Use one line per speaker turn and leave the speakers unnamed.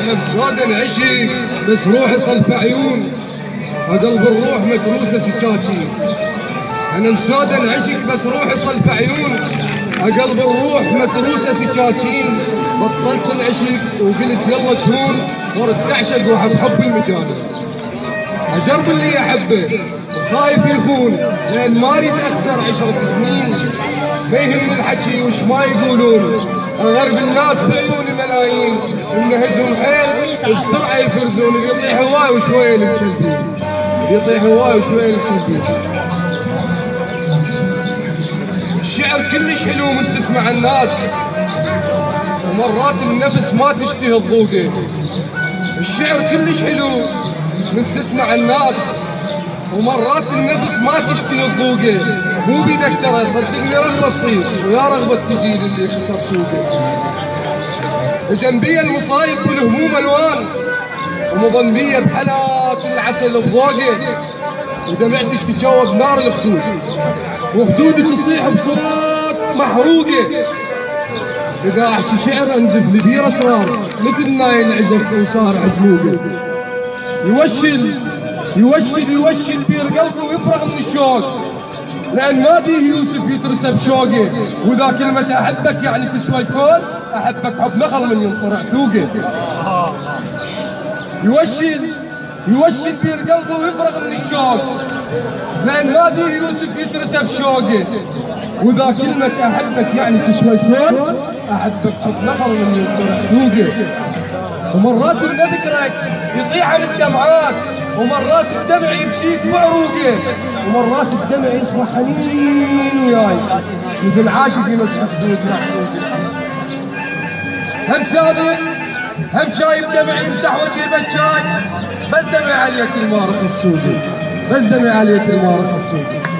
انا بسودا نعشق بس روحي صلف عيون، قلب الروح متروسه سكاكين. انا بسودا نعشق بس روحي صلف عيون، قلب الروح متروسه سكاكين. بطلت العشق وقلت يلا تهون، صرت اعشق واحب حب المجال. اجرب اللي احبه وخايف يخون، لان ما اريد اخسر 10 سنين. ما يهم الحكي وش ما يقولون، اغرب الناس بعيوني ملايين. منهزهم حيل وبسرعه يفرزون، يطيح هواي وشويه المكلبين، يطيح هواي وشويه المكلبين. الشعر كلش حلو من تسمع الناس، ومرات النفس ما تشتهي الضوقه. الشعر كلش حلو من تسمع الناس، ومرات النفس ما تشتهي الضوقه. مو بيدك ترى، صدقني رغبه تصير ويا رغبه تجي للي خسر سوقه. جنبي المصايب والهموم الوان، ومضنبيه بحلاوه العسل بذوقه. ودمعتك تجاوب نار الخدود، وخدودي تصيح بصوت محروقه. اذا احكي شعر انزف لبير اسرار، مثل نايل عزف وصار عجلوقه. يوشل بير قلبه ويفرغ من الشوق، لان ما بيه يوسف يترسى بشوقه. واذا كلمة احبك يعني تسوى الكون، احبك حب نخل من ينطر عتوقه. يوشل بير قلبه ويفرغ من الشوق، لان ما بيه يوسف يترسى بشوقه. واذا كلمة احبك يعني تسوى الكون، احبك حب نخل من ينطر عتوقه. ومرات بذكرك يطيح عن الدمعات، ومرات الدمع يبكيك بعروقه، ومرات الدمع يصبح حنين وياي، مثل عاشق يمسح خدود معشوقه. هم سابق هم شايب دمع يمسح وجهي بكاي، بس دمع عليك المارق السوقي، بس دمع عليك المارق السوقي.